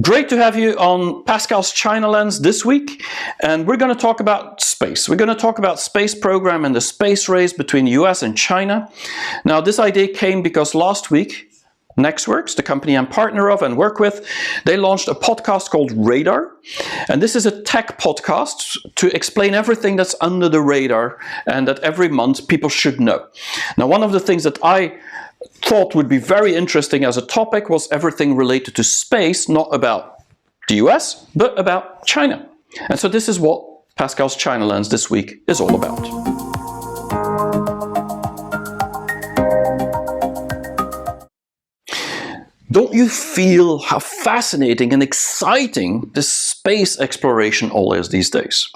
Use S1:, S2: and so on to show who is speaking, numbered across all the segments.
S1: Great to have you on Pascal's China Lens this week, and we're going to talk about space. We're going to talk about space program and the space race between the US and China. Now, this idea came because last week, Nextworks, the company I'm partner of and work with, they launched a podcast called Radar. And this is a tech podcast to explain everything that's under the radar and that every month people should know. Now, one of the things that I thought would be very interesting as a topic was everything related to space, not about the US, but about China. And so this is what Pascal's China Lens this week is all about. Don't you feel how fascinating and exciting this space exploration all is these days?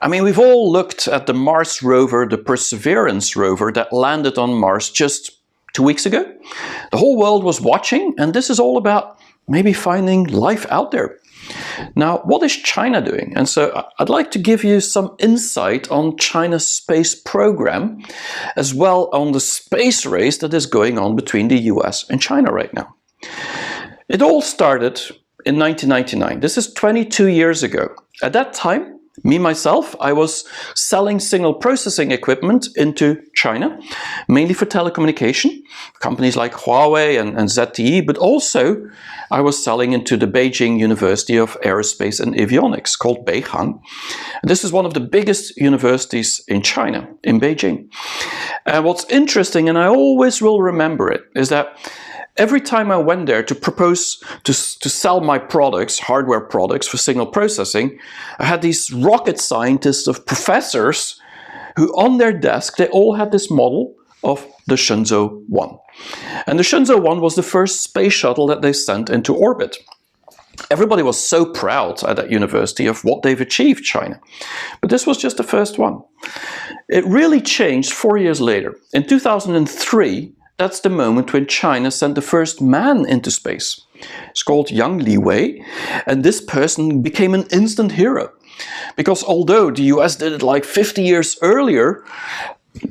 S1: I mean, we've all looked at the Mars rover, the Perseverance rover that landed on Mars just 2 weeks ago. The whole world was watching, and this is all about maybe finding life out there. Now, what is China doing? And so I'd like to give you some insight on China's space program, as well on the space race that is going on between the US and China right now. It all started in 1999. This is 22 years ago. At that time, myself, I was selling signal processing equipment into China, mainly for telecommunication, companies like Huawei and ZTE, but also I was selling into the Beijing University of Aerospace and Avionics, called Beihang. This is one of the biggest universities in China, in Beijing. And what's interesting, and I always will remember it, is that every time I went there to propose to sell my products, hardware products for signal processing, I had these rocket scientists of professors who on their desk, they all had this model of the Shenzhou 1. And the Shenzhou 1 was the first space shuttle that they sent into orbit. Everybody was so proud at that university of what they've achieved, China. But this was just the first one. It really changed 4 years later. In 2003, that's the moment when China sent the first man into space. It's called Yang Liwei, and this person became an instant hero. Because although the US did it like 50 years earlier,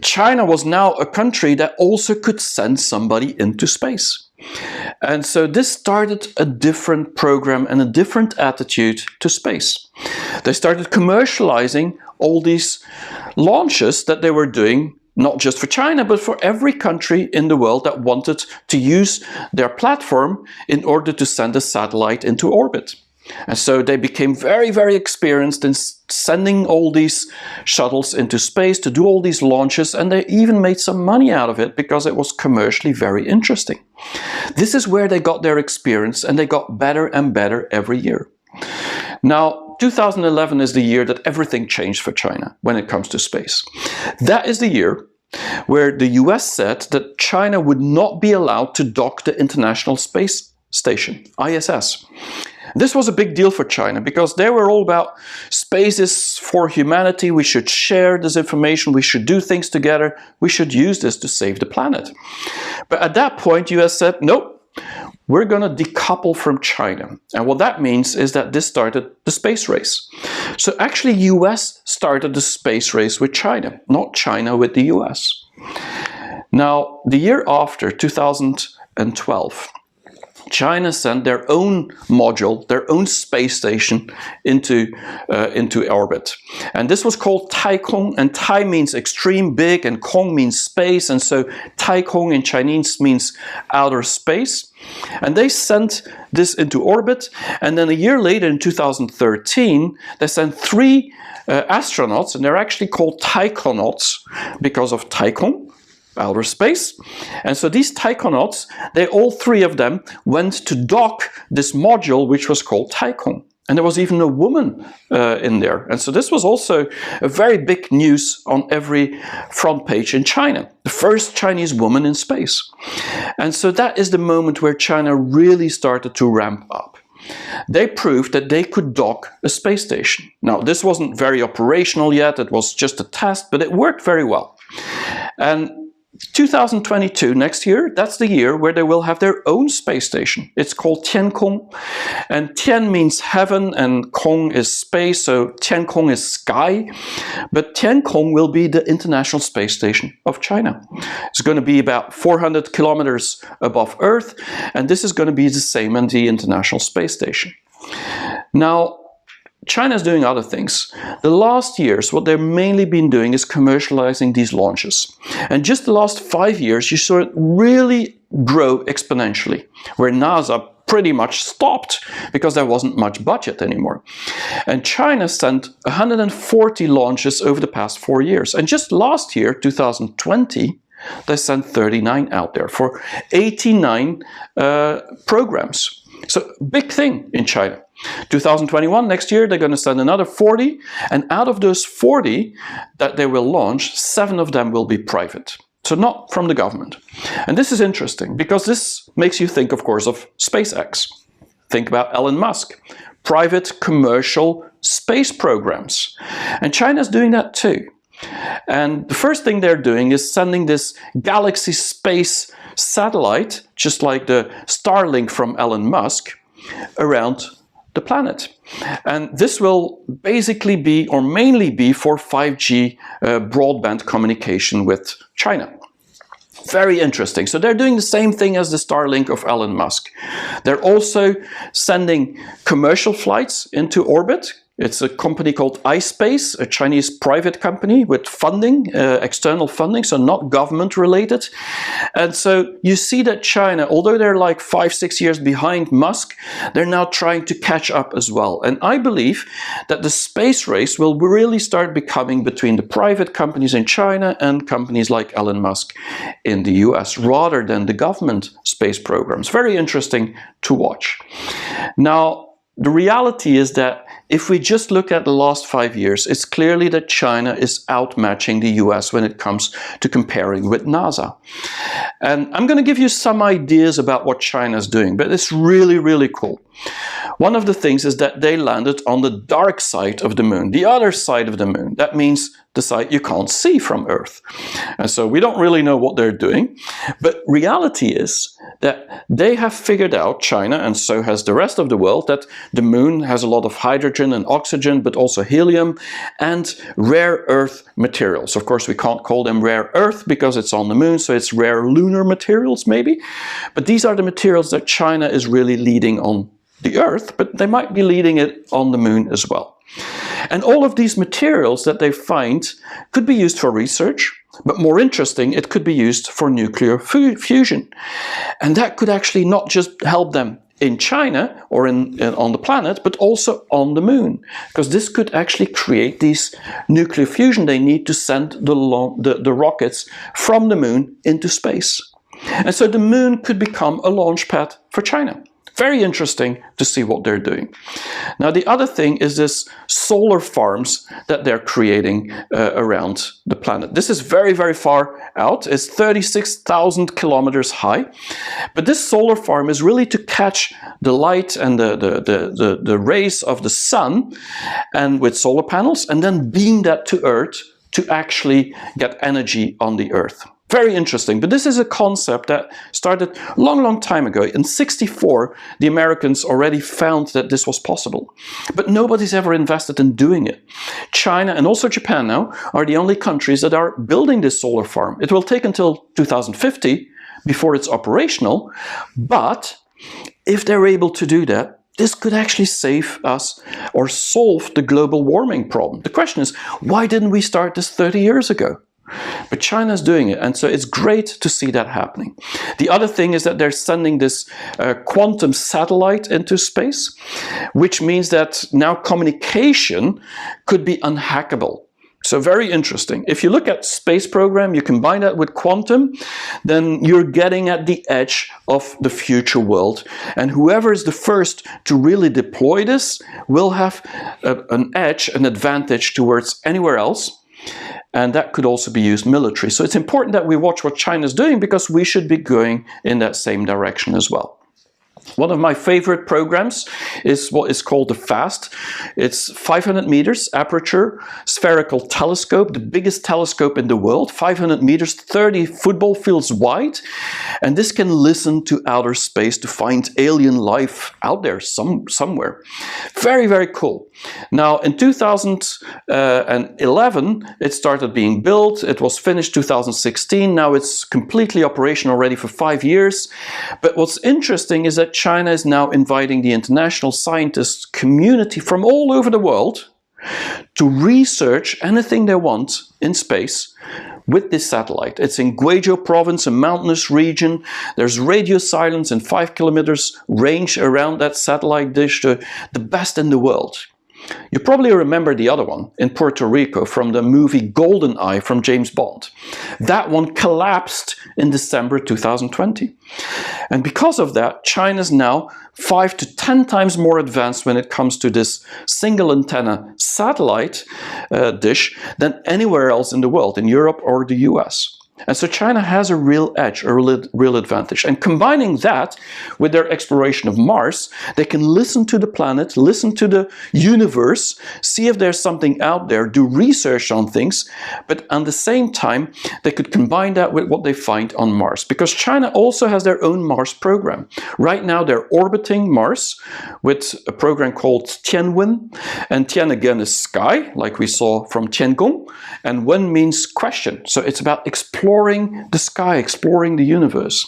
S1: China was now a country that also could send somebody into space. And so this started a different program and a different attitude to space. They started commercializing all these launches that they were doing, not just for China, but for every country in the world that wanted to use their platform in order to send a satellite into orbit. And so they became very, very experienced in sending all these shuttles into space to do all these launches, and they even made some money out of it because it was commercially very interesting. This is where they got their experience, and they got better and better every year. Now, 2011 is the year that everything changed for China when it comes to space. That is the year where the US said that China would not be allowed to dock the International Space Station, ISS. This was a big deal for China because they were all about space is for humanity, we should share this information, we should do things together, we should use this to save the planet. But at that point, US said, nope, we're going to decouple from China. And what that means is that this started the space race. So actually US started the space race with China, not China with the US. Now, the year after, 2012, China sent their own module, their own space station into orbit. And this was called Taikong, and Tai means extreme big and Kong means space, and so Taikong in Chinese means outer space. And they sent this into orbit, and then a year later in 2013, they sent 3 astronauts, and they're actually called taikonauts because of Taikong, outer space. And so these taikonauts, they all 3 of them went to dock this module which was called Taikong. And there was even a woman in there. And so this was also a very big news on every front page in China. The first Chinese woman in space. And so that is the moment where China really started to ramp up. They proved that they could dock a space station. Now, this wasn't very operational yet. It was just a test, but it worked very well. And 2022, next year, that's the year where they will have their own space station. It's called Tiankong, and Tian means heaven and Kong is space, so Tiankong is sky. But Tiankong will be the International Space Station of China. It's going to be about 400 kilometers above Earth, and this is going to be the same as the International Space Station. Now, China is doing other things. The last years, what they've mainly been doing is commercializing these launches. And just the last 5 years, you saw it really grow exponentially, where NASA pretty much stopped because there wasn't much budget anymore. And China sent 140 launches over the past 4 years. And just last year, 2020, they sent 39 out there for 89 programs. So, big thing in China. 2021, next year, they're going to send another 40, and out of those 40 that they will launch, 7 of them will be private. So not from the government. And this is interesting, because this makes you think, of course, of SpaceX. Think about Elon Musk. Private commercial space programs. And China's doing that too. And the first thing they're doing is sending this galaxy space satellite, just like the Starlink from Elon Musk, around the planet. And this will basically be, or mainly be, for 5G broadband communication with China. Very interesting. So they're doing the same thing as the Starlink of Elon Musk. They're also sending commercial flights into orbit. It's a company called iSpace, a Chinese private company with funding, external funding, so not government related. And so you see that China, although they're like 5-6 years behind Musk, they're now trying to catch up as well. And I believe that the space race will really start becoming between the private companies in China and companies like Elon Musk in the US, rather than the government space programs. Very interesting to watch. Now, the reality is that if we just look at the last 5 years, it's clearly that China is outmatching the US when it comes to comparing with NASA. And I'm going to give you some ideas about what China is doing, but it's really, really cool. One of the things is that they landed on the dark side of the moon, the other side of the moon. That means the side you can't see from Earth. And so we don't really know what they're doing. But reality is that they have figured out, China, and so has the rest of the world, that the moon has a lot of hydrogen and oxygen, but also helium and rare earth materials. Of course, we can't call them rare earth because it's on the moon, so it's rare lunar materials maybe. But these are the materials that China is really leading on the Earth, but they might be leading it on the moon as well. And all of these materials that they find could be used for research, but more interesting, it could be used for nuclear fusion. And that could actually not just help them in China or on the planet, but also on the moon, because this could actually create these nuclear fusion they need to send the rockets from the moon into space. And so the moon could become a launch pad for China. Very interesting to see what they're doing. Now, the other thing is this solar farms that they're creating around the planet. This is very, very far out. It's 36,000 kilometers high. But this solar farm is really to catch the light and the rays of the sun, and with solar panels, and then beam that to Earth to actually get energy on the Earth. Very interesting, but this is a concept that started a long, long time ago. In '64, the Americans already found that this was possible, but nobody's ever invested in doing it. China and also Japan now are the only countries that are building this solar farm. It will take until 2050 before it's operational, but if they're able to do that, this could actually save us or solve the global warming problem. The question is, why didn't we start this 30 years ago? But China's doing it, and so it's great to see that happening. The other thing is that they're sending this quantum satellite into space, which means that now communication could be unhackable. So very interesting. If you look at space program, you combine that with quantum, then you're getting at the edge of the future world. And whoever is the first to really deploy this will have an edge, an advantage towards anywhere else. And that could also be used military. So it's important that we watch what China's doing, because we should be going in that same direction as well. One of my favorite programs is what is called the F.A.S.T. It's 500 meters aperture spherical telescope, the biggest telescope in the world, 500 meters, 30 football fields wide. And this can listen to outer space to find alien life out there somewhere. Very, very cool. Now, in 2011, it started being built. It was finished 2016. Now it's completely operational already for 5 years. But what's interesting is that China is now inviting the international scientist community from all over the world to research anything they want in space with this satellite. It's in Guizhou province, a mountainous region. There's radio silence in 5 kilometers range around that satellite dish, the best in the world. You probably remember the other one in Puerto Rico from the movie GoldenEye from James Bond. That one collapsed in December 2020. And because of that, China's now 5 to 10 times more advanced when it comes to this single antenna satellite dish than anywhere else in the world, in Europe or the US. And so China has a real edge, a real advantage. And combining that with their exploration of Mars, they can listen to the planet, listen to the universe, see if there's something out there, do research on things, but at the same time, they could combine that with what they find on Mars. Because China also has their own Mars program. Right now, they're orbiting Mars with a program called Tianwen. And Tian again is sky, like we saw from Tiangong. And Wen means question. So it's about exploring the sky, exploring the universe.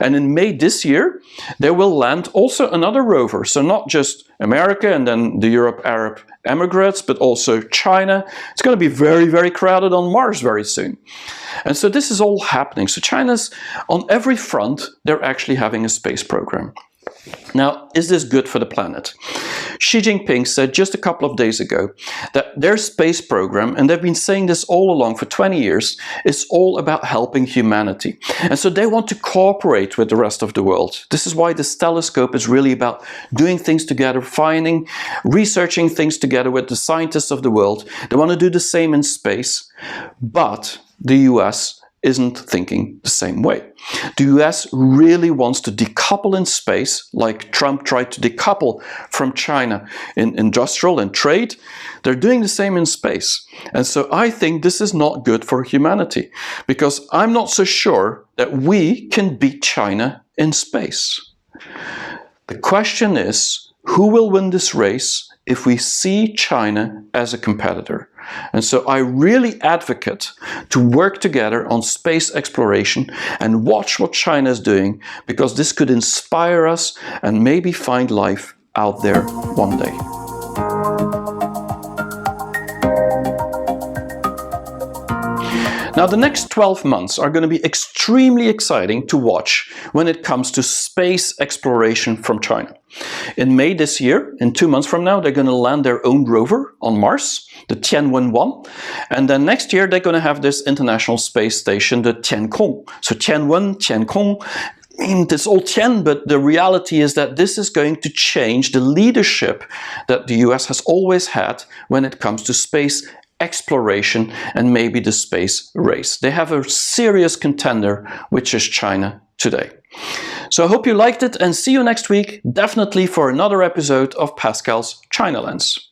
S1: And in May this year, they will land also another rover. So not just America and then the Arab Emirates, but also China. It's going to be very, very crowded on Mars very soon. And so this is all happening. So China's on every front, they're actually having a space program. Now, is this good for the planet? Xi Jinping said just a couple of days ago that their space program, and they've been saying this all along for 20 years, is all about helping humanity. And so they want to cooperate with the rest of the world. This is why this telescope is really about doing things together, researching things together with the scientists of the world. They want to do the same in space, but the US isn't thinking the same way. The US really wants to decouple in space, like Trump tried to decouple from China in industrial and trade. They're doing the same in space. And so I think this is not good for humanity, because I'm not so sure that we can beat China in space. The question is, who will win this race if we see China as a competitor? And so I really advocate to work together on space exploration and watch what China is doing, because this could inspire us and maybe find life out there one day. Now, the next 12 months are going to be extremely exciting to watch when it comes to space exploration from China. In May this year, in 2 months from now, they're going to land their own rover on Mars, the Tianwen-1. And then next year, they're going to have this International Space Station, the Tiancong. So Tianwen, Tiancong, I mean, it's all Tian, but the reality is that this is going to change the leadership that the US has always had when it comes to space exploration and maybe the space race. They have a serious contender, which is China today. So I hope you liked it, and see you next week, definitely for another episode of Pascal's China Lens.